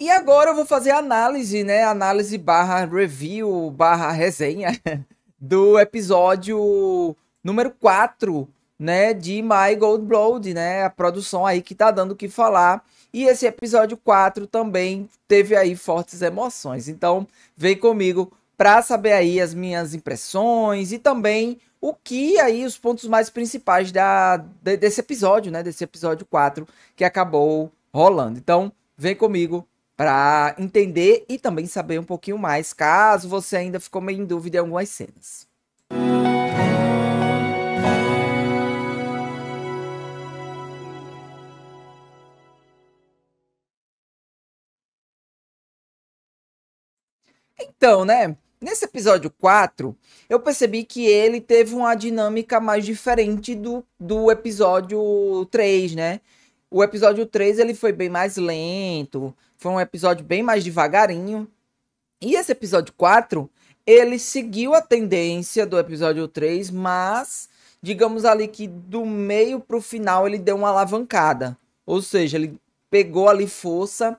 E agora eu vou fazer a análise, né? Análise barra review barra resenha do episódio número 4, né? De My Gold Blood, né? A produção aí que tá dando o que falar. E esse episódio 4 também teve aí fortes emoções. Então, vem comigo para saber aí as minhas impressões e também o que aí os pontos mais principais desse episódio, né? Desse episódio 4 que acabou rolando. Então, vem comigo para entender e também saber um pouquinho mais, caso você ainda ficou meio em dúvida em algumas cenas. Então, né? Nesse episódio 4, eu percebi que ele teve uma dinâmica mais diferente do episódio 3, né? O episódio 3 ele foi bem mais lento, foi um episódio bem mais devagarinho. E esse episódio 4 ele seguiu a tendência do episódio 3, mas digamos ali que do meio pro final ele deu uma alavancada. Ou seja, ele pegou ali força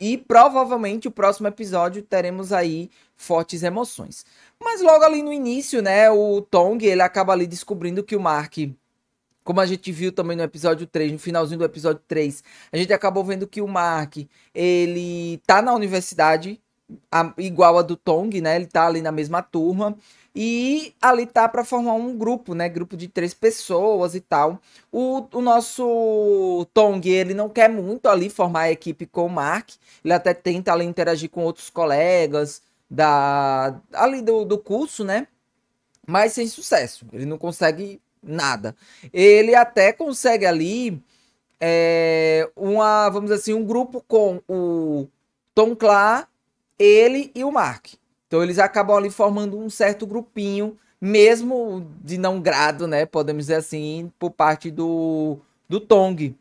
e provavelmente o próximo episódio teremos aí fortes emoções. Mas logo ali no início, né, o Tong, ele acaba ali descobrindo que o Mark, como a gente viu também no episódio 3, no finalzinho do episódio 3, a gente acabou vendo que o Mark, ele tá na universidade, igual a do Tong, né? Ele tá ali na mesma turma. E ali tá para formar um grupo, né? Grupo de 3 pessoas e tal. O nosso Tong, ele não quer muito ali formar a equipe com o Mark. Ele até tenta ali interagir com outros colegas ali do curso, né? Mas sem sucesso. Ele não consegue nada. Ele até consegue ali vamos dizer assim, um grupo com o Tom Clar, ele e o Mark. Então eles acabam ali formando um certo grupinho, mesmo de não grado, né? Podemos dizer assim, por parte do Tong,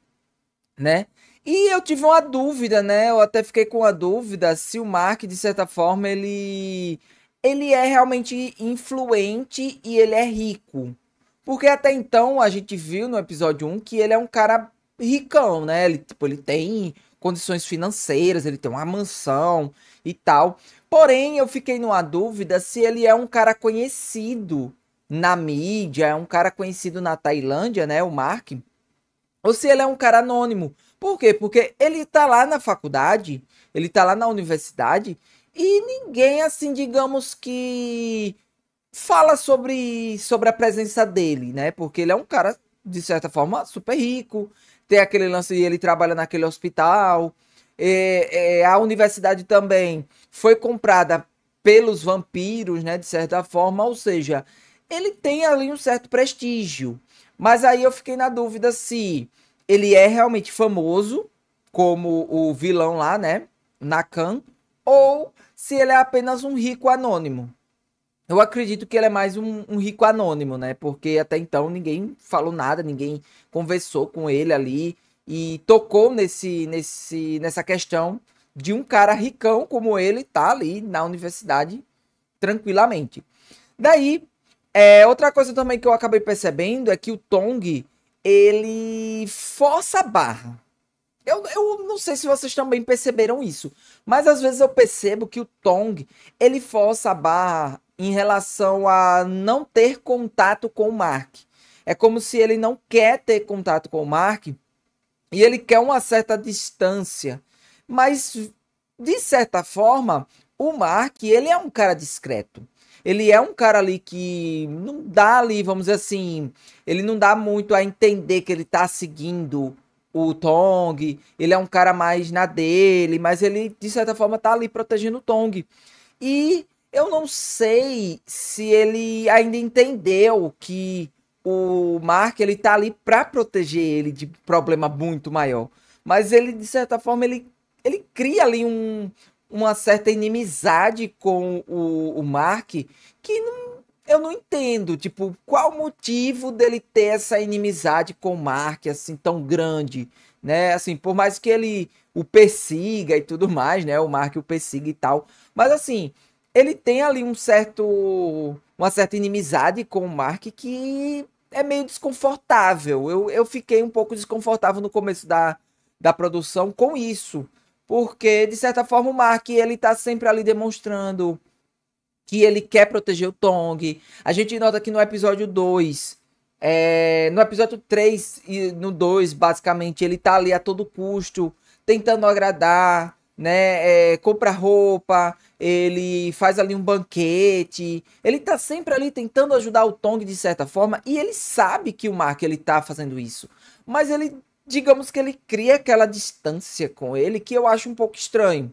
né? E eu tive uma dúvida, né? Eu até fiquei com a dúvida se o Mark, de certa forma, ele é realmente influente e ele é rico. Porque até então a gente viu no episódio 1 que ele é um cara ricão, né? Ele tem condições financeiras, ele tem uma mansão e tal. Porém, eu fiquei numa dúvida se ele é um cara conhecido na mídia, é um cara conhecido na Tailândia, né? O Mark. Ou se ele é um cara anônimo. Por quê? Porque ele tá lá na faculdade, ele tá lá na universidade e ninguém, assim, digamos que fala sobre a presença dele, né? Porque ele é um cara, de certa forma, super rico. Tem aquele lance e ele trabalha naquele hospital. A universidade também foi comprada pelos vampiros, né? De certa forma, ou seja, ele tem ali um certo prestígio. Mas aí eu fiquei na dúvida se ele é realmente famoso, como o vilão lá, né? Nakan, ou se ele é apenas um rico anônimo. Eu acredito que ele é mais um rico anônimo, né? Porque até então ninguém falou nada, ninguém conversou com ele ali e tocou nessa questão de um cara ricão como ele tá ali na universidade tranquilamente. Daí, outra coisa também que eu acabei percebendo é que o Tong, ele força a barra. Eu não sei se vocês também perceberam isso, mas às vezes eu percebo que o Tong, ele força a barra em relação a não ter contato com o Mark. É como se ele não quer ter contato com o Mark e ele quer uma certa distância. Mas, de certa forma, o Mark, ele é um cara discreto. Ele é um cara ali que não dá ali, vamos dizer assim, ele não dá muito a entender que ele tá seguindo o Tong. Ele é um cara mais na dele, mas ele, de certa forma, tá ali protegendo o Tong. E eu não sei se ele ainda entendeu que o Mark, ele tá ali pra proteger ele de problema muito maior. Mas ele, de certa forma, ele cria ali uma certa inimizade com o Mark que eu não entendo. Tipo, qual o motivo dele ter essa inimizade com o Mark, assim, tão grande, né? Assim, por mais que ele o persiga e tudo mais, né? O Mark o persiga e tal. Mas, assim, ele tem ali uma certa inimizade com o Mark que é meio desconfortável. Eu fiquei um pouco desconfortável no começo da produção com isso. porque, de certa forma, o Mark, ele tá sempre ali demonstrando que ele quer proteger o Tong. A gente nota que no episódio 2, no episódio 3 e no 2, basicamente, ele tá ali a todo custo, tentando agradar, né? Compra roupa, ele faz ali um banquete. Ele tá sempre ali tentando ajudar o Tong de certa forma, e ele sabe que o Mark ele tá fazendo isso. Mas ele, digamos que ele cria aquela distância com ele que eu acho um pouco estranho.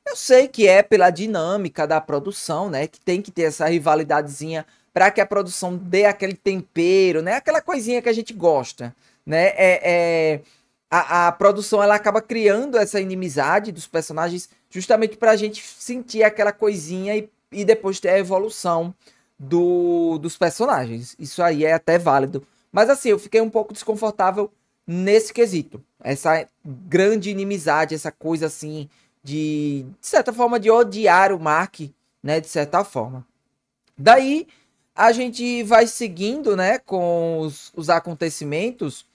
Eu sei que é pela dinâmica da produção, né? Que tem que ter essa rivalidadezinha para que a produção dê aquele tempero, né? Aquela coisinha que a gente gosta, né? A produção ela acaba criando essa inimizade dos personagens justamente para a gente sentir aquela coisinha e depois ter a evolução dos personagens. Isso aí é até válido. Mas assim, eu fiquei um pouco desconfortável nesse quesito. Essa grande inimizade, essa coisa assim de certa forma, de odiar o Mark, né, de certa forma. Daí, a gente vai seguindo, né, com os acontecimentos,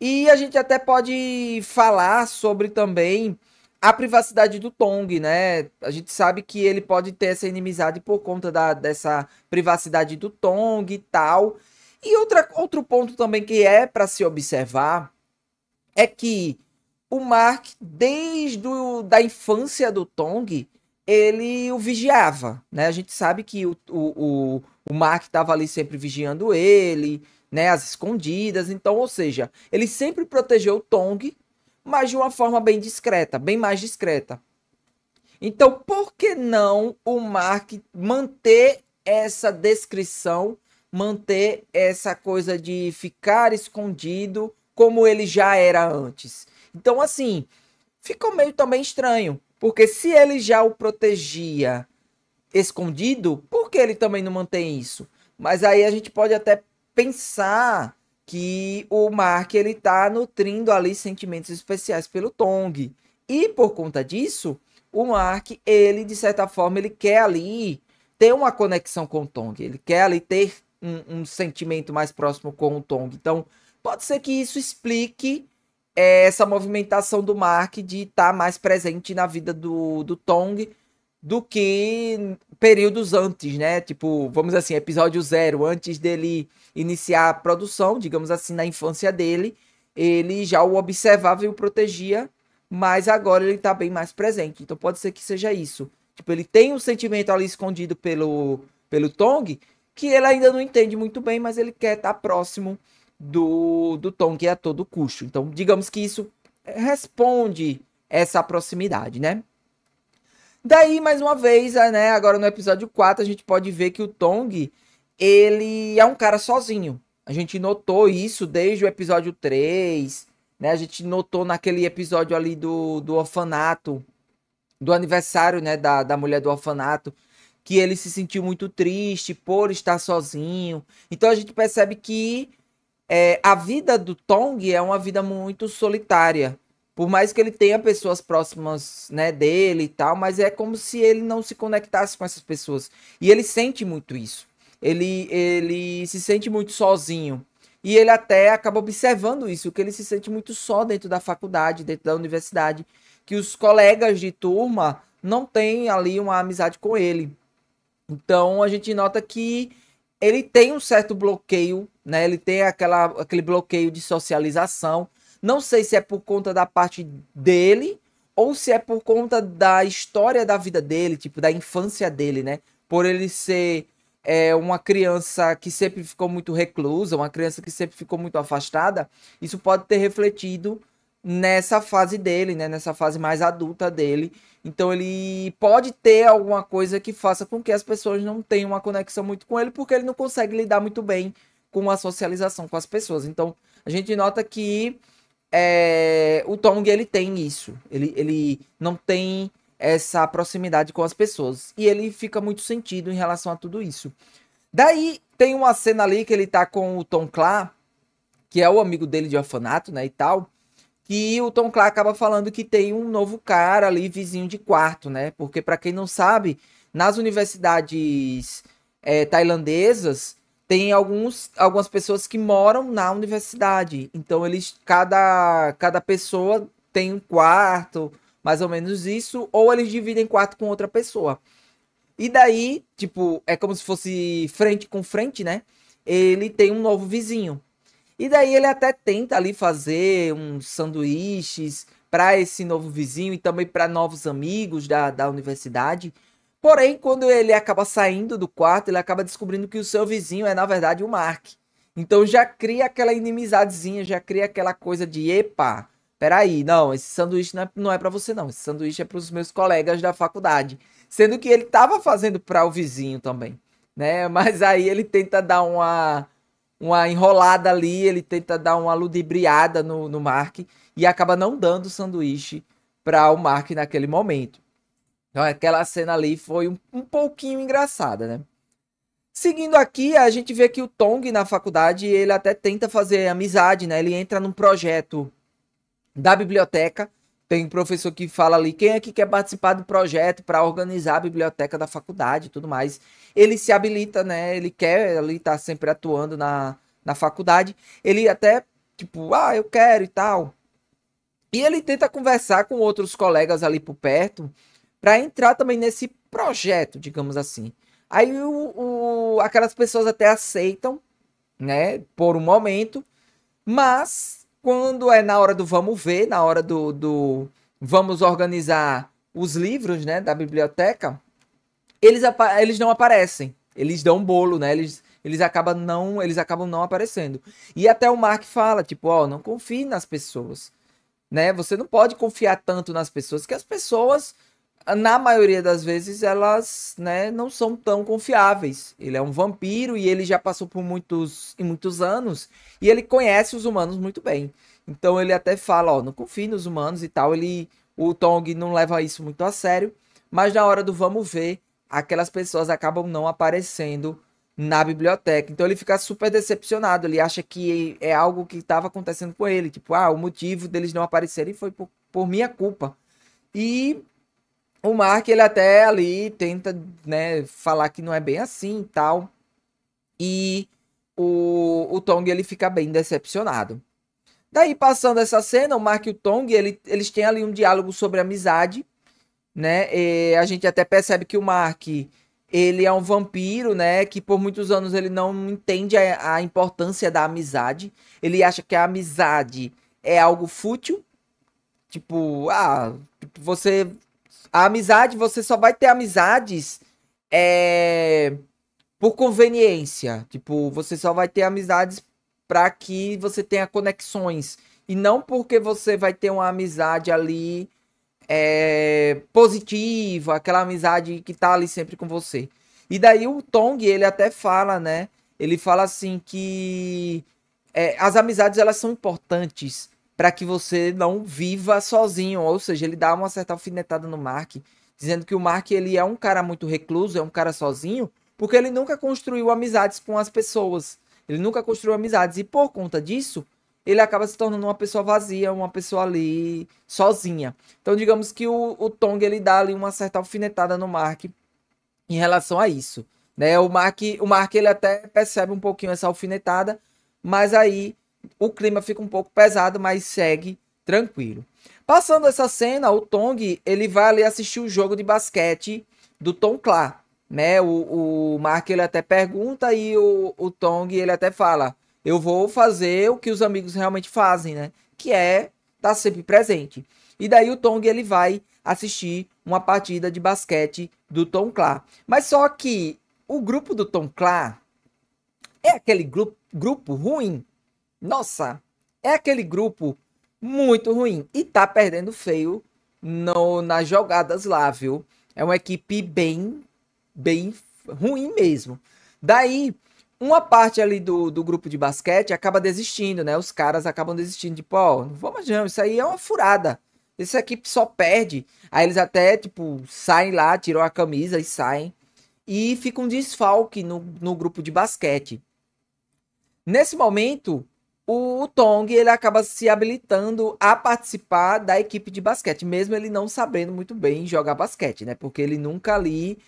e a gente até pode falar sobre também a privacidade do Tong, né? A gente sabe que ele pode ter essa inimizade por conta dessa privacidade do Tong e tal. E outro ponto também que é para se observar é que o Mark, desde da infância do Tong, ele o vigiava, né? A gente sabe que o Mark estava ali sempre vigiando ele, né? As escondidas. Então, ou seja, ele sempre protegeu o Tong, mas de uma forma bem discreta, bem mais discreta. Então, por que não o Mark manter essa descrição, manter essa coisa de ficar escondido como ele já era antes? Então, assim, ficou meio também estranho, porque se ele já o protegia escondido, por que ele também não mantém isso? Mas aí a gente pode até pensar que o Mark ele tá nutrindo ali sentimentos especiais pelo Tong. E por conta disso, o Mark, ele de certa forma, ele quer ali ter uma conexão com o Tong. Ele quer ali ter um sentimento mais próximo com o Tong. Então, pode ser que isso explique essa movimentação do Mark de estar mais presente na vida do Tong do que períodos antes, né? Tipo, vamos dizer assim, episódio 0, antes dele iniciar a produção, digamos assim, na infância dele, ele já o observava e o protegia, mas agora ele tá bem mais presente. Então pode ser que seja isso. Tipo, ele tem um sentimento ali escondido pelo Tong, que ele ainda não entende muito bem, mas ele quer estar próximo do Tong a todo custo. Então, digamos que isso responde essa proximidade, né? Daí, mais uma vez, né, agora no episódio 4, a gente pode ver que o Tong, ele é um cara sozinho. A gente notou isso desde o episódio 3, né? A gente notou naquele episódio ali do orfanato, do aniversário, né, da mulher do orfanato, que ele se sentiu muito triste por estar sozinho. Então a gente percebe que a vida do Tong é uma vida muito solitária. Por mais que ele tenha pessoas próximas, né, dele e tal, mas é como se ele não se conectasse com essas pessoas. E ele sente muito isso. Ele se sente muito sozinho. E ele até acaba observando isso, que ele se sente muito só dentro da faculdade, dentro da universidade, que os colegas de turma não têm ali uma amizade com ele. Então a gente nota que ele tem um certo bloqueio, né? Ele tem aquele bloqueio de socialização. Não sei se é por conta da parte dele ou se é por conta da história da vida dele, tipo, da infância dele, né? Por ele ser uma criança que sempre ficou muito reclusa, uma criança que sempre ficou muito afastada, isso pode ter refletido nessa fase dele, né? Nessa fase mais adulta dele. Então ele pode ter alguma coisa que faça com que as pessoas não tenham uma conexão muito com ele, porque ele não consegue lidar muito bem com a socialização com as pessoas. Então a gente nota que o Tong ele tem isso. Ele não tem essa proximidade com as pessoas. E ele fica muito sentido em relação a tudo isso. Daí tem uma cena ali que ele tá com o Tom Clá, que é o amigo dele de orfanato, né, e tal, que o Tom Clark acaba falando que tem um novo cara ali, vizinho de quarto, né? Porque, para quem não sabe, nas universidades tailandesas, tem algumas pessoas que moram na universidade. Então, cada pessoa tem um quarto, mais ou menos isso, ou eles dividem quarto com outra pessoa. E daí, tipo, é como se fosse frente com frente, né? Ele tem um novo vizinho. E daí ele até tenta ali fazer uns sanduíches para esse novo vizinho e também para novos amigos da universidade. Porém, quando ele acaba saindo do quarto, ele acaba descobrindo que o seu vizinho é, na verdade, o Mark. Então já cria aquela inimizadezinha, já cria aquela coisa de, epa, peraí, não, esse sanduíche não é para você não, esse sanduíche é para os meus colegas da faculdade. Sendo que ele tava fazendo para o vizinho também, né? Mas aí ele tenta dar uma enrolada ali, ele tenta dar uma ludibriada no Mark e acaba não dando o sanduíche para o Mark naquele momento. Então aquela cena ali foi um pouquinho engraçada, né? Seguindo aqui, a gente vê que o Tong na faculdade, ele até tenta fazer amizade, né? Ele entra num projeto da biblioteca. Tem um professor que fala ali, quem é que quer participar do projeto para organizar a biblioteca da faculdade e tudo mais. Ele se habilita, né? Ele quer ali estar sempre atuando na faculdade. Ele até, tipo, eu quero e tal. E ele tenta conversar com outros colegas ali por perto para entrar também nesse projeto, digamos assim. Aí aquelas pessoas até aceitam, né, por um momento, mas quando é na hora do vamos ver, na hora do vamos organizar os livros, né, da biblioteca, eles não aparecem. Eles dão um bolo, né? Eles acabam não aparecendo. E até o Mark fala, tipo, não confie nas pessoas, né? Você não pode confiar tanto nas pessoas, que as pessoas, na maioria das vezes, elas, né, não são tão confiáveis. Ele é um vampiro e ele já passou por muitos anos e ele conhece os humanos muito bem. Então ele até fala, não confie nos humanos e tal. O Tong não leva isso muito a sério, mas na hora do vamos ver, aquelas pessoas acabam não aparecendo na biblioteca. Então ele fica super decepcionado. Ele acha que é algo que estava acontecendo com ele. Tipo, o motivo deles não aparecerem foi por minha culpa. E o Mark, ele até ali tenta, né, falar que não é bem assim e tal. E o Tong, ele fica bem decepcionado. Daí, passando essa cena, o Mark e o Tong, eles têm ali um diálogo sobre amizade, né? E a gente até percebe que o Mark, ele é um vampiro, né? Que por muitos anos ele não entende a importância da amizade. Ele acha que a amizade é algo fútil. Tipo, a amizade, você só vai ter amizades por conveniência. Tipo, você só vai ter amizades para que você tenha conexões. E não porque você vai ter uma amizade ali positiva, aquela amizade que tá ali sempre com você. E daí o Tong, ele até fala, né? Ele fala assim que as amizades, elas são importantes para que você não viva sozinho. Ou seja, ele dá uma certa alfinetada no Mark, dizendo que o Mark, ele é um cara muito recluso, é um cara sozinho, porque ele nunca construiu amizades com as pessoas. Ele nunca construiu amizades. E por conta disso, ele acaba se tornando uma pessoa vazia, uma pessoa ali sozinha. Então, digamos que o Tong, ele dá ali uma certa alfinetada no Mark em relação a isso, né? O Mark, ele até percebe um pouquinho essa alfinetada, mas aí o clima fica um pouco pesado, mas segue tranquilo. Passando essa cena, o Tong, ele vai ali assistir o jogo de basquete do Tom Clá, né? O Mark, ele até pergunta e o Tong, ele até fala, eu vou fazer o que os amigos realmente fazem, né? Que é estar sempre presente. E daí o Tong, ele vai assistir uma partida de basquete do Tom Clá. Mas só que o grupo do Tom Clá é aquele grupo ruim. Nossa, é aquele grupo muito ruim. E tá perdendo feio nas jogadas lá, viu? É uma equipe bem ruim mesmo. Daí, uma parte ali do grupo de basquete acaba desistindo, né? Os caras acabam desistindo, tipo, não vamos não, isso aí é uma furada. Essa equipe só perde. Aí eles até, tipo, saem lá, tiram a camisa e saem. E fica um desfalque no grupo de basquete. Nesse momento, o Tong, ele acaba se habilitando a participar da equipe de basquete, mesmo ele não sabendo muito bem jogar basquete, né? Porque ele nunca ali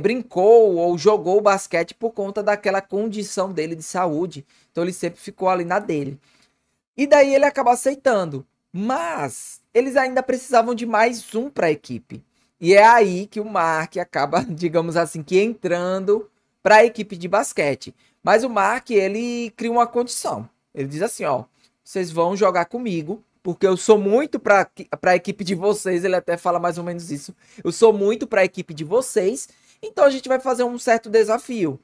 brincou ou jogou basquete por conta daquela condição dele de saúde. Então ele sempre ficou ali na dele. E daí ele acaba aceitando. Mas eles ainda precisavam de mais um para a equipe. E é aí que o Mark acaba, digamos assim, que entrando para a equipe de basquete. Mas o Mark, ele cria uma condição. Ele diz assim, ó, vocês vão jogar comigo, porque eu sou muito para a equipe de vocês, ele até fala mais ou menos isso. Eu sou muito para a equipe de vocês, então a gente vai fazer um certo desafio.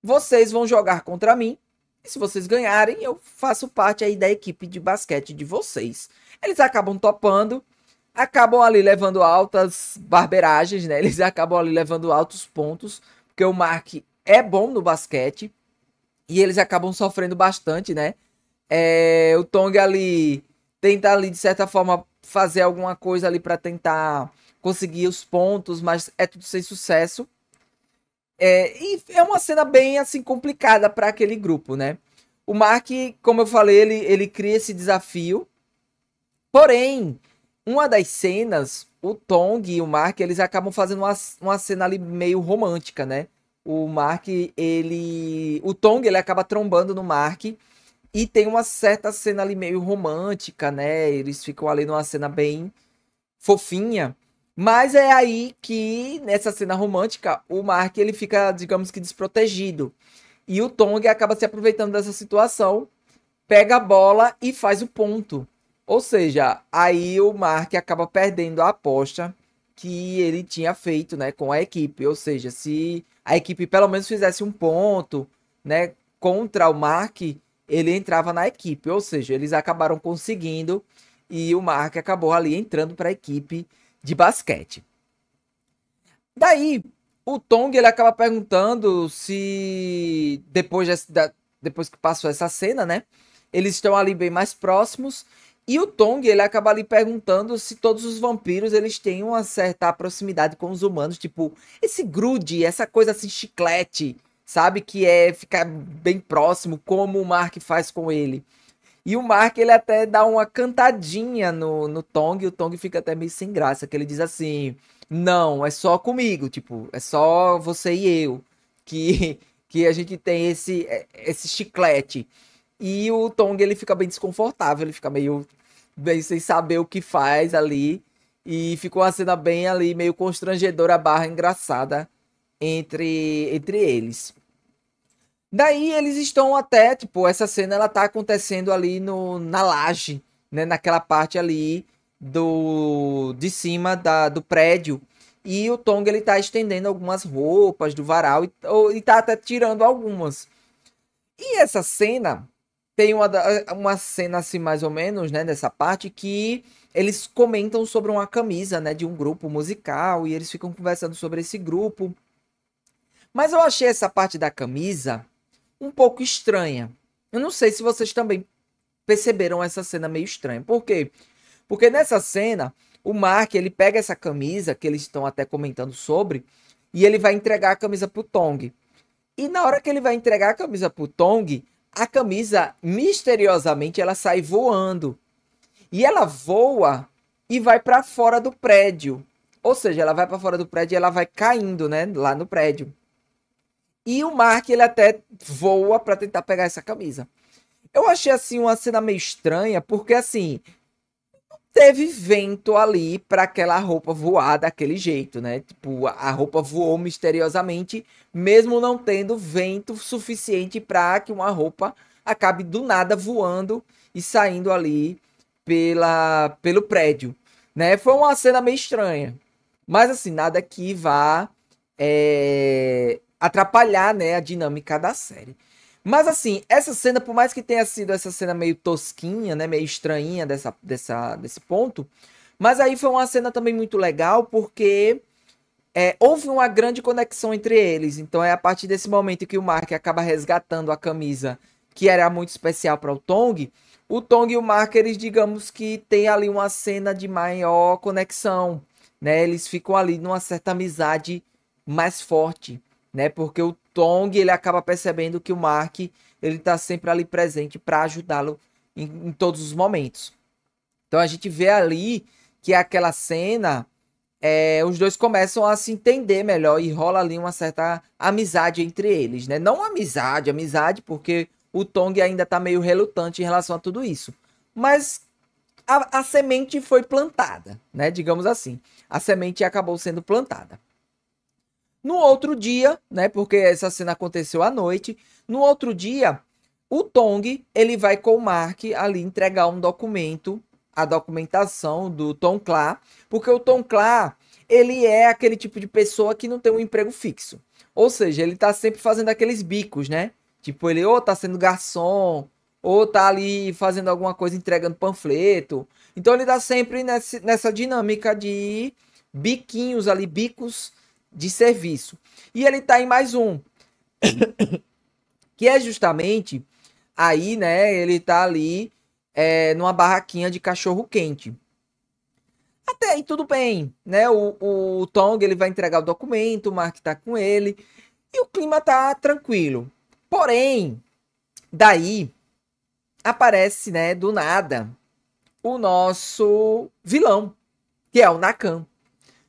Vocês vão jogar contra mim, e se vocês ganharem, eu faço parte aí da equipe de basquete de vocês. Eles acabam topando, acabam ali levando altas barberagens, né? Eles acabam ali levando altos pontos, porque o Mark é bom no basquete, e eles acabam sofrendo bastante, né? O Tong ali tenta ali, de certa forma, fazer alguma coisa ali para tentar conseguir os pontos, mas é tudo sem sucesso. E é uma cena bem assim complicada para aquele grupo, né? O Mark, como eu falei, ele cria esse desafio. Porém, uma das cenas, o Tong e o Mark, eles acabam fazendo uma cena ali meio romântica, né? O Mark, o Tong, ele acaba trombando no Mark e tem uma certa cena ali meio romântica, né? Eles ficam ali numa cena bem fofinha. Mas é aí que, nessa cena romântica, o Mark, ele fica, digamos que, desprotegido. E o Tong acaba se aproveitando dessa situação, pega a bola e faz o ponto. Ou seja, aí o Mark acaba perdendo a aposta que ele tinha feito, né, com a equipe. Ou seja, se a equipe pelo menos fizesse um ponto, né, contra o Mark, ele entrava na equipe. Ou seja, eles acabaram conseguindo e o Mark acabou ali entrando para a equipe de basquete. Daí, o Tong, ele acaba perguntando se depois que passou essa cena, né, eles estão ali bem mais próximos. E o Tong, ele acaba ali perguntando se todos os vampiros, eles têm uma certa proximidade com os humanos, tipo, esse grude, essa coisa assim, chiclete, sabe? Que é ficar bem próximo, como o Mark faz com ele. E o Mark, ele até dá uma cantadinha no Tong, e o Tong fica até meio sem graça, que ele diz assim, não, é só comigo, tipo, é só você e eu, que, que a gente tem esse chiclete. E o Tong, ele fica bem desconfortável, ele fica meio bem sem saber o que faz ali. E ficou uma cena bem ali, meio constrangedora barra engraçada entre eles. Daí eles estão até, tipo, essa cena ela tá acontecendo ali na laje, né? Naquela parte ali de cima do prédio. E o Tong, ele tá estendendo algumas roupas do varal e tá até tirando algumas. E essa cena tem uma cena assim mais ou menos, né, nessa parte que eles comentam sobre uma camisa, né, de um grupo musical e eles ficam conversando sobre esse grupo. Mas eu achei essa parte da camisa um pouco estranha. Eu não sei se vocês também perceberam essa cena meio estranha. Por quê? Porque nessa cena, o Mark, ele pega essa camisa que eles estão até comentando sobre e ele vai entregar a camisa pro Tong. E na hora que ele vai entregar a camisa pro Tong, a camisa, misteriosamente, ela sai voando. E ela voa e vai para fora do prédio. Ou seja, ela vai para fora do prédio e ela vai caindo, né, lá no prédio. E o Mark, ele até voa para tentar pegar essa camisa. Eu achei, assim, uma cena meio estranha, porque, assim, teve vento ali para aquela roupa voar daquele jeito, né? Tipo, a roupa voou misteriosamente, mesmo não tendo vento suficiente para que uma roupa acabe do nada voando e saindo ali pelo prédio, né? Foi uma cena meio estranha, mas assim, nada que vá atrapalhar, né, a dinâmica da série. Mas assim, essa cena, por mais que tenha sido essa cena meio tosquinha, né, meio estranhinha desse ponto, mas aí foi uma cena também muito legal porque houve uma grande conexão entre eles. Então é a partir desse momento que o Mark acaba resgatando a camisa que era muito especial para o Tong. O Tong e o Mark, eles digamos que tem ali uma cena de maior conexão, né? Eles ficam ali numa certa amizade mais forte, né? Porque o Tong, ele acaba percebendo que o Mark, ele tá sempre ali presente para ajudá-lo em todos os momentos. Então a gente vê ali que aquela cena, os dois começam a se entender melhor e rola ali uma certa amizade entre eles, né? Não amizade, porque o Tong ainda tá meio relutante em relação a tudo isso. Mas a semente foi plantada, né? Digamos assim. A semente acabou sendo plantada. No outro dia, né? Porque essa cena aconteceu à noite. No outro dia, o Tong, ele vai com o Mark ali entregar um documento, a documentação do Tom Clar, porque o Tom Clar, ele é aquele tipo de pessoa que não tem um emprego fixo. Ou seja, ele tá sempre fazendo aqueles bicos, né? Tipo, ele ou tá sendo garçom, ou tá ali fazendo alguma coisa, entregando panfleto. Então ele tá sempre nessa dinâmica de biquinhos ali, bicos de serviço. E ele tá em mais um, que é justamente aí, né? Ele tá ali numa barraquinha de cachorro quente. Até aí tudo bem, né? O Tong ele vai entregar o documento, o Mark tá com ele e o clima tá tranquilo. Porém, daí aparece, né, do nada, o nosso vilão, que é o Nakan.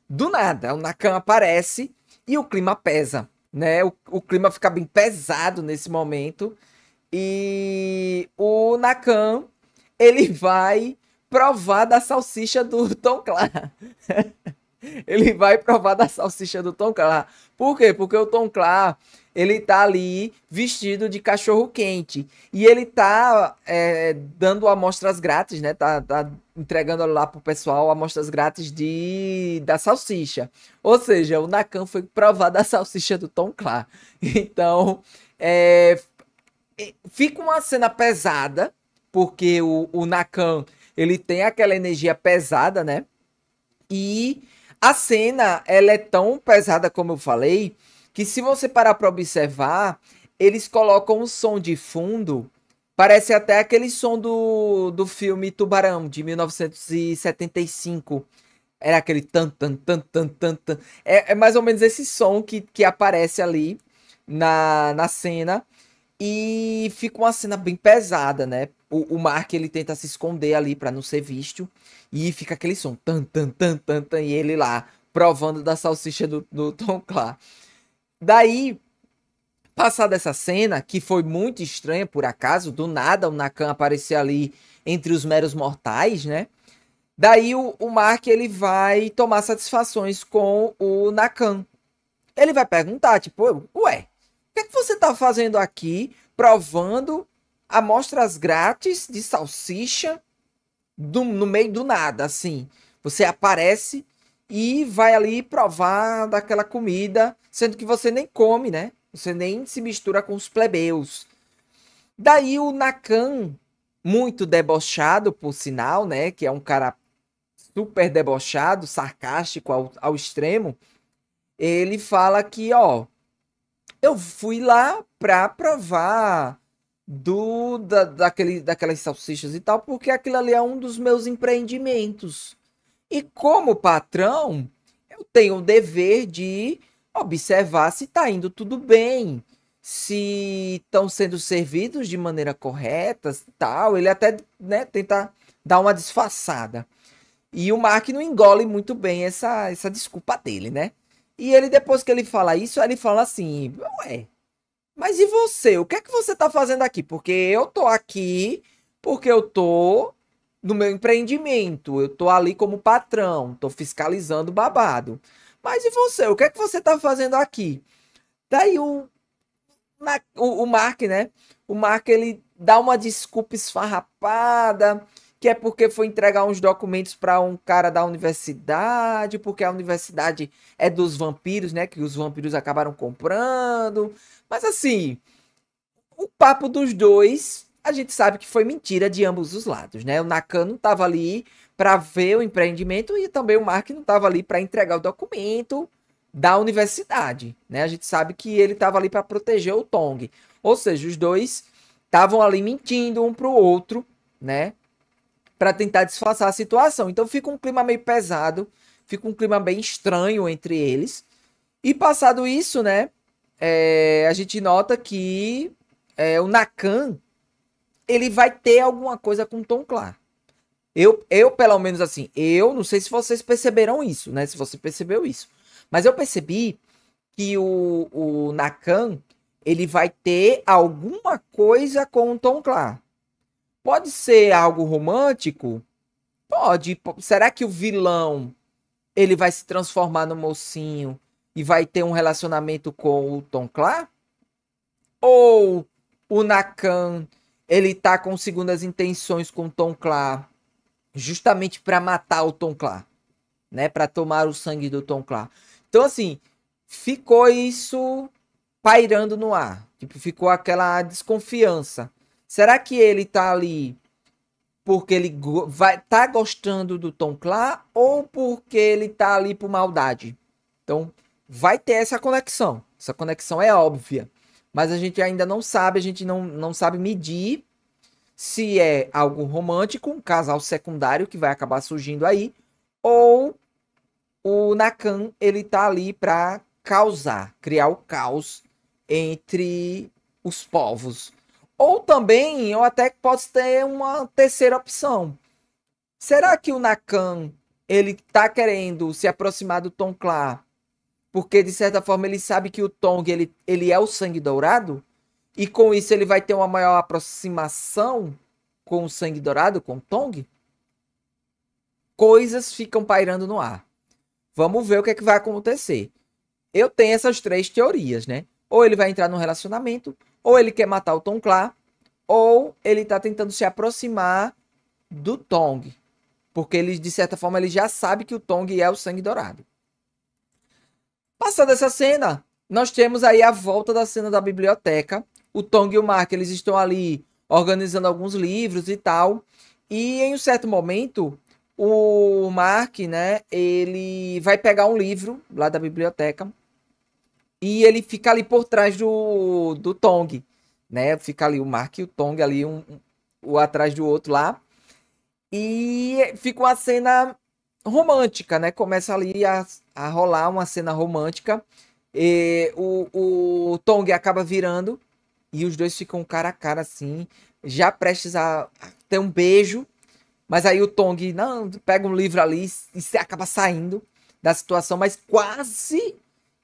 Do nada, o Nakan aparece e o clima pesa, né? O clima fica bem pesado nesse momento. E o Nakan, ele vai provar da salsicha do Tom Clar. Ele vai provar da salsicha do Tom Clar. Por quê? Porque o Tom Clar, ele tá ali vestido de cachorro quente. E ele tá dando amostras grátis, né? Tá entregando lá pro pessoal amostras grátis da salsicha. Ou seja, o Nakan foi provar da salsicha do Tom Clar. Então, fica uma cena pesada, porque o Nakan, ele tem aquela energia pesada, né? E a cena, ela é tão pesada, como eu falei, que se você parar para observar, eles colocam um som de fundo, parece até aquele som do filme Tubarão, de 1975. Era aquele tan, tan, tan, tan, tan, tan. É mais ou menos esse som que aparece ali na cena. E fica uma cena bem pesada, né? O Mark, ele tenta se esconder ali para não ser visto. E fica aquele som, tan, tan, tan, tan, tan, e ele lá, provando da salsicha do Tom Clar. Daí, passada essa cena, que foi muito estranha por acaso, do nada o Nakan aparecer ali entre os meros mortais, né? Daí o Mark, ele vai tomar satisfações com o Nakan. Ele vai perguntar, tipo, ué, o que é que você tá fazendo aqui, provando amostras grátis de salsicha no meio do nada, assim? Você aparece e vai ali provar daquela comida, sendo que você nem come, né? Você nem se mistura com os plebeus. Daí o Nakan, muito debochado, por sinal, né? Que é um cara super debochado, sarcástico ao extremo. Ele fala que, ó, eu fui lá pra provar daquelas salsichas e tal, porque aquilo ali é um dos meus empreendimentos. E como patrão, eu tenho o dever de observar se está indo tudo bem, se estão sendo servidos de maneira correta, tal. Ele até, né, tenta dar uma disfarçada. E o Mark não engole muito bem essa desculpa dele, né? E ele, depois que ele fala isso, ele fala assim: ué, mas e você? O que é que você tá fazendo aqui? Porque eu tô aqui porque eu tô no meu empreendimento. Eu tô ali como patrão, tô fiscalizando o babado. Mas e você? O que é que você tá fazendo aqui? Daí o Mark, né? O Mark, ele dá uma desculpa esfarrapada, que é porque foi entregar uns documentos para um cara da universidade, porque a universidade é dos vampiros, né? Que os vampiros acabaram comprando. Mas assim, o papo dos dois, a gente sabe que foi mentira de ambos os lados, né? O Nakano estava ali para ver o empreendimento e também o Mark não estava ali para entregar o documento da universidade, né? A gente sabe que ele estava ali para proteger o Tong. Ou seja, os dois estavam ali mentindo um pro outro, né? Para tentar disfarçar a situação. Então fica um clima meio pesado, fica um clima bem estranho entre eles. E passado isso, né? A gente nota que o Nakan, ele vai ter alguma coisa com o Tom Clar. Eu, pelo menos assim, eu não sei se vocês perceberam isso, né? Se você percebeu isso. Mas eu percebi que o Nakan, ele vai ter alguma coisa com o Tom Clar. Pode ser algo romântico, Pode. Será que o vilão ele vai se transformar no mocinho e vai ter um relacionamento com o Tom Clar? Ou o Nakan ele tá com segundas intenções com o Tom Clar justamente para matar o Tom Clar, né? Para tomar o sangue do Tom Clar. Então assim, ficou isso pairando no ar. Tipo, ficou aquela desconfiança. Será que ele tá ali porque ele tá gostando do Tom Clar ou porque ele tá ali por maldade? Então, vai ter essa conexão. Essa conexão é óbvia. Mas a gente ainda não sabe, a gente não sabe medir se é algo romântico, um casal secundário que vai acabar surgindo aí, ou o Nakan, ele tá ali para causar, criar o caos entre os povos. Ou também, eu até posso ter uma terceira opção. Será que o Nakan, ele tá querendo se aproximar do Tom Clar porque, de certa forma, ele sabe que o Tong, ele é o sangue dourado? E com isso ele vai ter uma maior aproximação com o sangue dourado, com o Tong? Coisas ficam pairando no ar. Vamos ver o que é que vai acontecer. Eu tenho essas três teorias, né? Ou ele vai entrar num relacionamento, ou ele quer matar o Tom Clar, ou ele tá tentando se aproximar do Tong. Porque ele, de certa forma, ele já sabe que o Tong é o sangue dourado. Passando essa cena, nós temos aí a volta da cena da biblioteca. O Tong e o Mark, eles estão ali organizando alguns livros e tal. E em um certo momento, o Mark, né, ele vai pegar um livro lá da biblioteca e ele fica ali por trás do Tong, né? Fica ali o Mark e o Tong ali, um atrás do outro lá. E fica uma cena romântica, né? Começa ali a rolar uma cena romântica. E o Tong acaba virando e os dois ficam cara a cara assim, já prestes a ter um beijo. Mas aí o Tong não pega um livro ali e se acaba saindo da situação, mas quase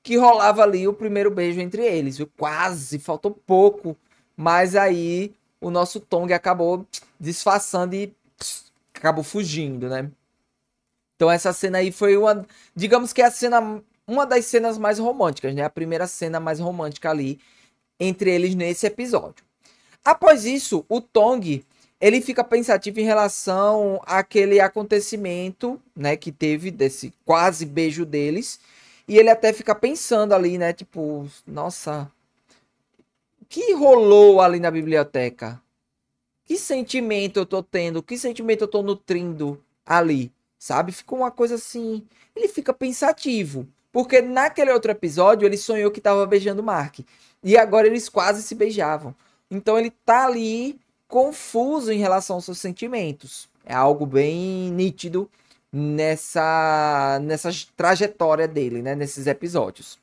que rolava ali o primeiro beijo entre eles, viu? Quase, faltou pouco, mas aí o nosso Tong acabou disfarçando e acabou fugindo, né? Então essa cena aí foi uma, digamos que é a cena, uma das cenas mais românticas, né? A primeira cena mais romântica ali entre eles nesse episódio. Após isso, o Tong, ele fica pensativo em relação àquele acontecimento, né, que teve desse quase beijo deles, e ele até fica pensando ali, né, tipo, nossa, o que rolou ali na biblioteca? Que sentimento eu tô tendo? Que sentimento eu tô nutrindo ali? Sabe? Ficou uma coisa assim. Ele fica pensativo. Porque naquele outro episódio ele sonhou que tava beijando o Mark. E agora eles quase se beijavam. Então ele tá ali confuso em relação aos seus sentimentos. É algo bem nítido nessa trajetória dele, né? Nesses episódios.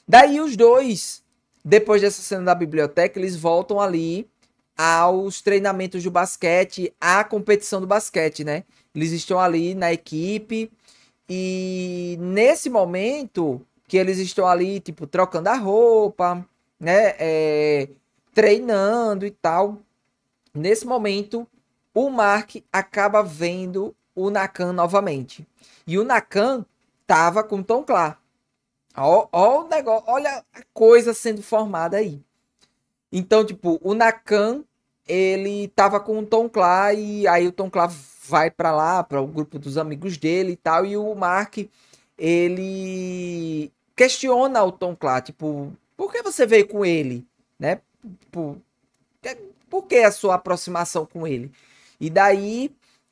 Daí os dois, depois dessa cena da biblioteca, eles voltam ali aos treinamentos do basquete, à competição do basquete, né? Eles estão ali na equipe e nesse momento que eles estão ali, tipo, trocando a roupa, né? Treinando e tal. Nesse momento, o Mark acaba vendo o Nakan novamente. E o Nakan tava com o Tom Clar. Ó o negócio, olha a coisa sendo formada aí. Então, tipo, o Nakan, ele tava com o Tom Clar e aí o Tom Clar vai pra lá, para o grupo dos amigos dele e tal, e o Mark, ele questiona o Tom Clar, tipo, por que você veio com ele, né? Tipo, por que a sua aproximação com ele? E daí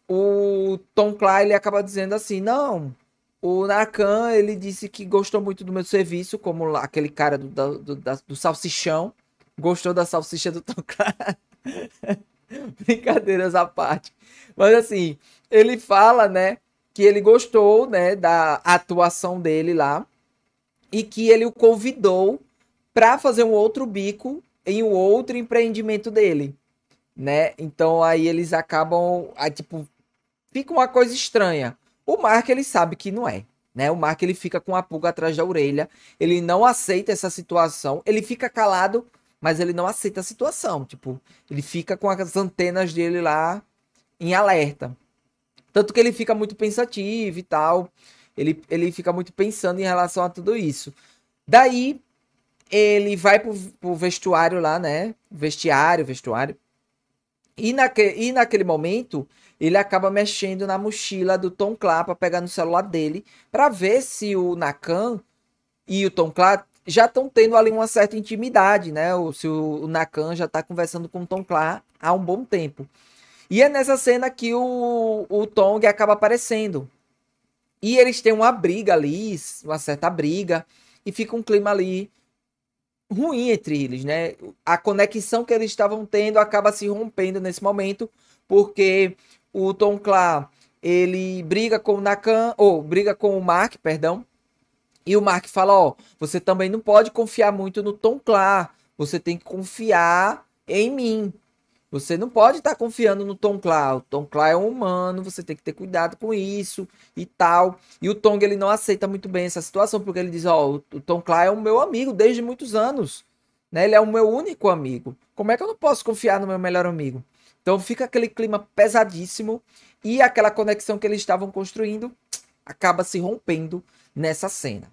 o Tom Clar, ele acaba dizendo assim, não, o Nakan, ele disse que gostou muito do meu serviço, como aquele cara do salsichão, gostou da salsicha do Tom Clar. Brincadeiras à parte. Mas assim, ele fala, né, que ele gostou, né, da atuação dele lá e que ele o convidou para fazer um outro bico em um outro empreendimento dele, né? Então aí eles acabam, aí, tipo, fica uma coisa estranha. O Mark, ele sabe que não é, né? O Mark, ele fica com a pulga atrás da orelha, ele não aceita essa situação, ele fica calado, mas ele não aceita a situação, tipo, ele fica com as antenas dele lá em alerta. Tanto que ele fica muito pensativo e tal. Ele fica muito pensando em relação a tudo isso. Daí, ele vai pro vestuário lá, né? Vestuário. E naquele momento, ele acaba mexendo na mochila do Tom Clá pra pegar no celular dele, pra ver se o Nakan e o Tom Clá já estão tendo ali uma certa intimidade, né? Ou se o Nakan já tá conversando com o Tom Clá há um bom tempo. E é nessa cena que o Tong acaba aparecendo. E eles têm uma briga ali, uma certa briga, e fica um clima ali ruim entre eles, né? A conexão que eles estavam tendo acaba se rompendo nesse momento, porque o Tom Clá, ele briga com o Nakan, ou briga com o Mark, perdão, e o Mark fala, ó, você também não pode confiar muito no Tom Clá, você tem que confiar em mim. Você não pode estar confiando no Tom Clá. O Tom Clá é um humano, você tem que ter cuidado com isso e tal. E o Tong, ele não aceita muito bem essa situação, porque ele diz, ó, o Tom Clá é o meu amigo desde muitos anos, né? Ele é o meu único amigo. Como é que eu não posso confiar no meu melhor amigo? Então fica aquele clima pesadíssimo e aquela conexão que eles estavam construindo acaba se rompendo nessa cena.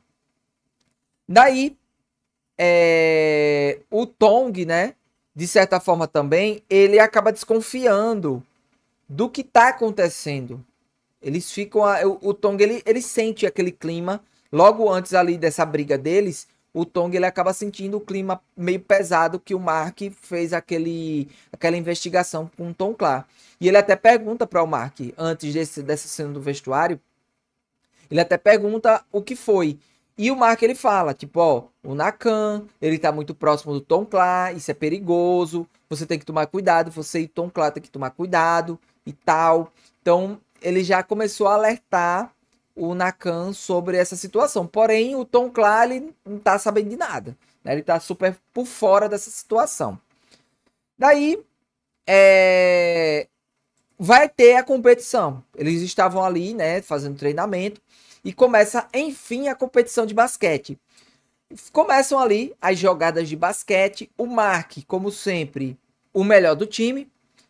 Daí, o Tong, né? De certa forma também, ele acaba desconfiando do que tá acontecendo. Eles ficam. O Tong, ele sente aquele clima. Logo antes ali dessa briga deles, o Tong ele acaba sentindo o clima meio pesado que o Mark fez aquela investigação com o Tom Clá. E ele até pergunta para o Mark, antes dessa cena do vestuário, ele até pergunta o que foi. E o Mark ele fala, tipo, ó, o Nakan, ele tá muito próximo do Tom Clá, isso é perigoso, você tem que tomar cuidado, você e Tom Clá tem que tomar cuidado e tal. Então, ele já começou a alertar o Nakan sobre essa situação. Porém, o Tom Clá, ele não tá sabendo de nada, né? Ele tá super por fora dessa situação. Daí, vai ter a competição. Eles estavam ali, né, fazendo treinamento e começa, enfim, a competição de basquete. Começam ali as jogadas de basquete. O Mark, como sempre, o melhor do time,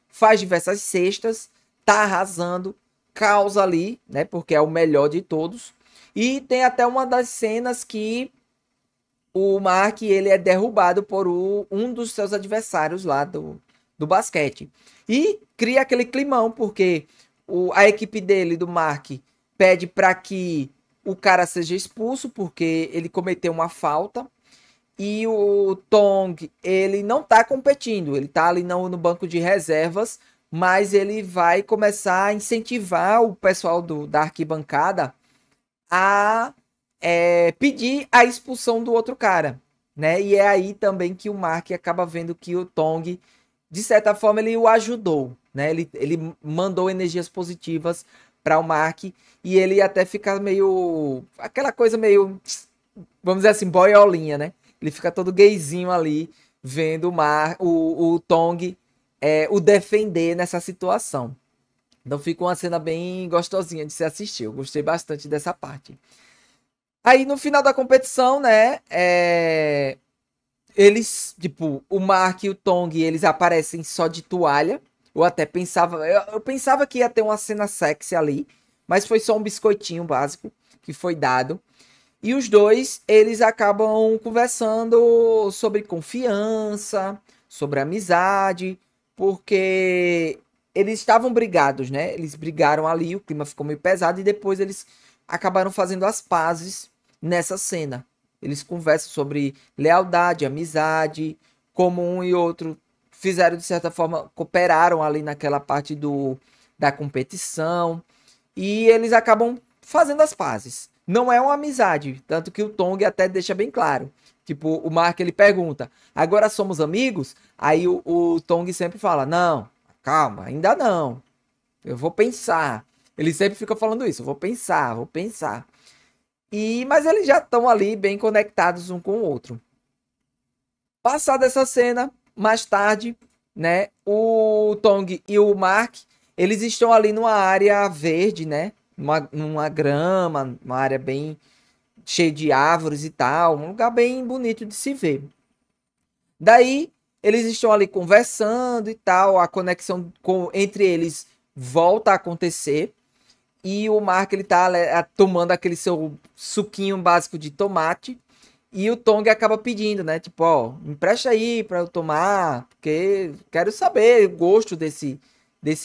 faz diversas cestas, tá arrasando, causa ali, né, porque é o melhor de todos. E tem até uma das cenas que o Mark ele é derrubado por um dos seus adversários lá do basquete. E cria aquele climão, porque a equipe dele, do Mark, pede para que o cara seja expulso, porque ele cometeu uma falta. E o Tong, ele não tá competindo, ele tá ali no banco de reservas, mas ele vai começar a incentivar o pessoal da arquibancada a pedir a expulsão do outro cara, né? E é aí também que o Mark acaba vendo que o Tong, de certa forma, ele o ajudou, né? Ele mandou energias positivas para o Mark e ele até fica meio aquela coisa meio, vamos dizer assim, boiolinha, né? Ele fica todo gayzinho ali vendo o Tong o defender nessa situação. Então fica uma cena bem gostosinha de se assistir. Eu gostei bastante dessa parte. Aí no final da competição, né? Eles, tipo, o Mark e o Tong, eles aparecem só de toalha. Eu até pensava. Eu pensava que ia ter uma cena sexy ali. Mas foi só um biscoitinho básico que foi dado. E os dois, eles acabam conversando sobre confiança, sobre amizade, porque eles estavam brigados, né? Eles brigaram ali, o clima ficou meio pesado e depois eles acabaram fazendo as pazes nessa cena. Eles conversam sobre lealdade, amizade, como um e outro fizeram de certa forma, cooperaram ali naquela parte da competição e eles acabam fazendo as pazes. Não é uma amizade, tanto que o Tong até deixa bem claro. Tipo, o Mark ele pergunta: agora somos amigos? Aí o Tong sempre fala: não, calma, ainda não. Eu vou pensar. Ele sempre fica falando isso: eu vou pensar, vou pensar. Mas eles já estão ali bem conectados um com o outro. Passada essa cena, mais tarde, né? O Tong e o Mark, eles estão ali numa área verde, né? Numa grama, uma área bem cheia de árvores e tal, um lugar bem bonito de se ver. Daí eles estão ali conversando e tal, a conexão entre eles volta a acontecer. E o Mark, ele tá tomando aquele seu suquinho básico de tomate. E o Tong acaba pedindo, né? Tipo, ó, me empresta aí pra eu tomar, porque quero saber o gosto desse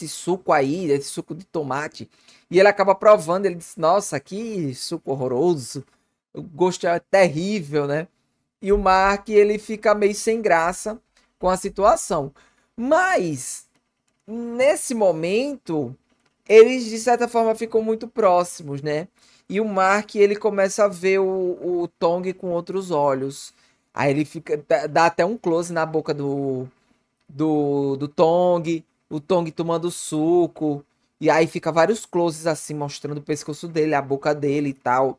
suco aí, desse suco de tomate. E ele acaba provando, ele diz, nossa, que suco horroroso. O gosto é terrível, né? E o Mark, ele fica meio sem graça com a situação. Mas, nesse momento, eles de certa forma ficam muito próximos, né? E o Mark, ele começa a ver o Tong com outros olhos. Aí ele fica, dá até um close na boca do Tong, o Tong tomando suco. E aí fica vários closes assim, mostrando o pescoço dele, a boca dele e tal.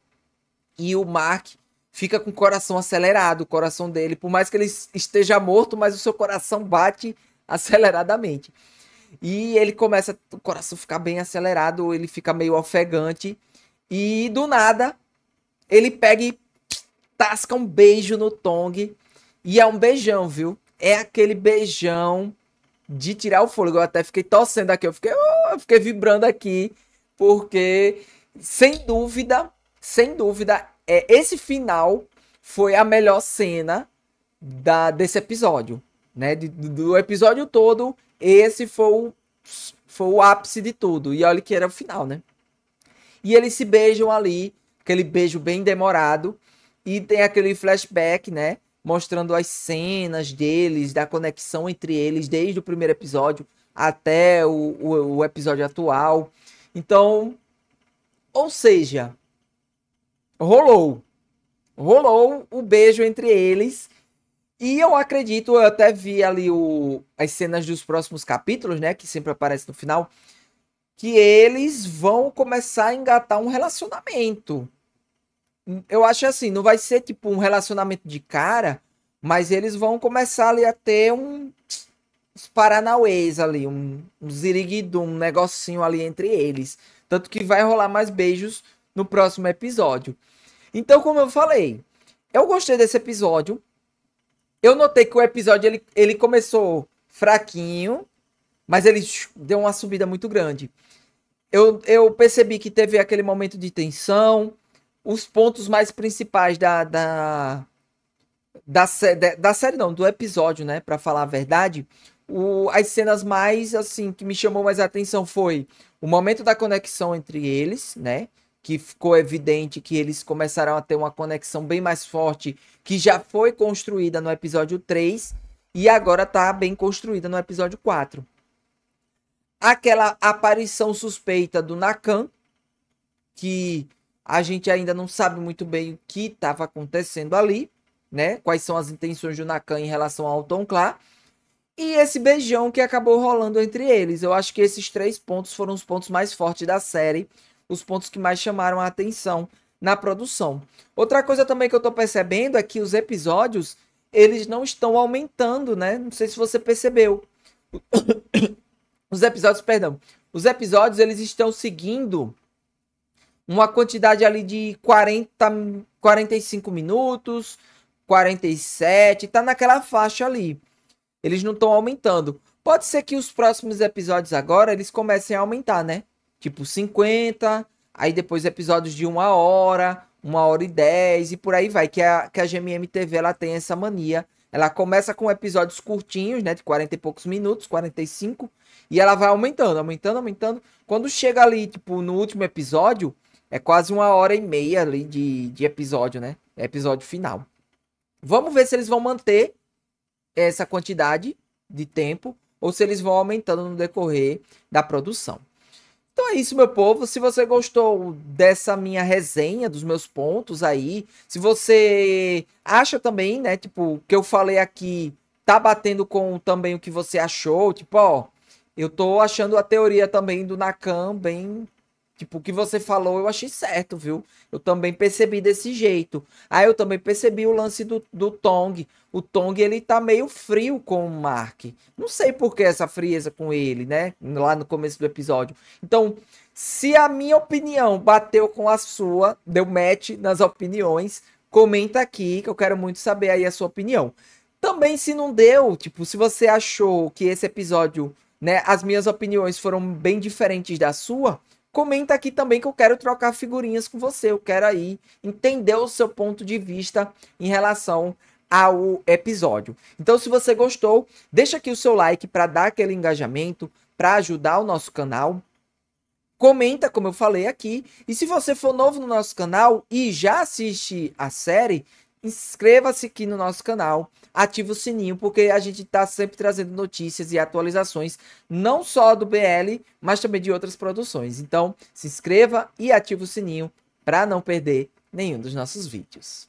E o Mark fica com o coração acelerado, o coração dele, por mais que ele esteja morto, mas o seu coração bate aceleradamente. E ele começa, o coração ficar bem acelerado, ele fica meio ofegante. E do nada, ele pega e tasca um beijo no Tong. E é um beijão, viu? É aquele beijão de tirar o fôlego. Eu até fiquei torcendo aqui, eu fiquei vibrando aqui, porque sem dúvida, esse final foi a melhor cena desse episódio, né? Do episódio todo, esse foi o ápice de tudo. E olha que era o final, né? E eles se beijam ali, aquele beijo bem demorado. E tem aquele flashback, né? Mostrando as cenas deles, da conexão entre eles, desde o primeiro episódio até o episódio atual. Então, ou seja, rolou. Rolou o beijo entre eles. E eu acredito, eu até vi ali as cenas dos próximos capítulos, né? Que sempre aparece no final. Que eles vão começar a engatar um relacionamento. Eu acho assim, não vai ser tipo um relacionamento de cara, mas eles vão começar ali a ter uns paranauês ali, um ziriguidum, um negocinho ali entre eles. Tanto que vai rolar mais beijos no próximo episódio. Então, como eu falei, eu gostei desse episódio. Eu notei que o episódio ele começou fraquinho, mas ele deu uma subida muito grande. Eu percebi que teve aquele momento de tensão, os pontos mais principais da série não, do episódio, né, pra falar a verdade, as cenas mais, assim, que me chamou mais a atenção foi o momento da conexão entre eles, né, que ficou evidente que eles começaram a ter uma conexão bem mais forte, que já foi construída no episódio 3, e agora tá bem construída no episódio 4. Aquela aparição suspeita do Nakan, que a gente ainda não sabe muito bem o que estava acontecendo ali, né? Quais são as intenções do Nakan em relação ao Tom Clar. E esse beijão que acabou rolando entre eles. Eu acho que esses 3 pontos foram os pontos mais fortes da série, os pontos que mais chamaram a atenção na produção. Outra coisa também que eu tô percebendo é que os episódios, eles não estão aumentando, né? Não sei se você percebeu. Os episódios, eles estão seguindo uma quantidade ali de 45 minutos, 47, tá naquela faixa ali. Eles não estão aumentando. Pode ser que os próximos episódios agora, eles comecem a aumentar, né? Tipo 50, aí depois episódios de 1 hora e 10 e por aí vai. Que a GMM TV, ela tem essa mania. Ela começa com episódios curtinhos, né? De 40 e poucos minutos, 45. E ela vai aumentando, aumentando, aumentando. Quando chega ali, tipo, no último episódio, é quase 1 hora e meia ali de episódio, né? Episódio final. Vamos ver se eles vão manter essa quantidade de tempo ou se eles vão aumentando no decorrer da produção. Então é isso, meu povo. Se você gostou dessa minha resenha, dos meus pontos aí, se você acha também, né, tipo, que eu falei aqui, tá batendo com também o que você achou, tipo, ó, eu tô achando a teoria também do Nakan bem, tipo, o que você falou eu achei certo, viu? Eu também percebi desse jeito. Aí eu também percebi o lance do Tong. O Tong, ele tá meio frio com o Mark. Não sei por que essa frieza com ele, né? Lá no começo do episódio. Então, se a minha opinião bateu com a sua, deu match nas opiniões, comenta aqui que eu quero muito saber aí a sua opinião. Também se não deu, tipo, se você achou que esse episódio, né, as minhas opiniões foram bem diferentes da sua, comenta aqui também que eu quero trocar figurinhas com você. Eu quero aí entender o seu ponto de vista em relação ao episódio. Então, se você gostou, deixa aqui o seu like para dar aquele engajamento, para ajudar o nosso canal. Comenta, como eu falei aqui. E se você for novo no nosso canal e já assiste a série, inscreva-se aqui no nosso canal, ative o sininho, porque a gente está sempre trazendo notícias e atualizações, não só do BL, mas também de outras produções. Então, se inscreva e ative o sininho para não perder nenhum dos nossos vídeos.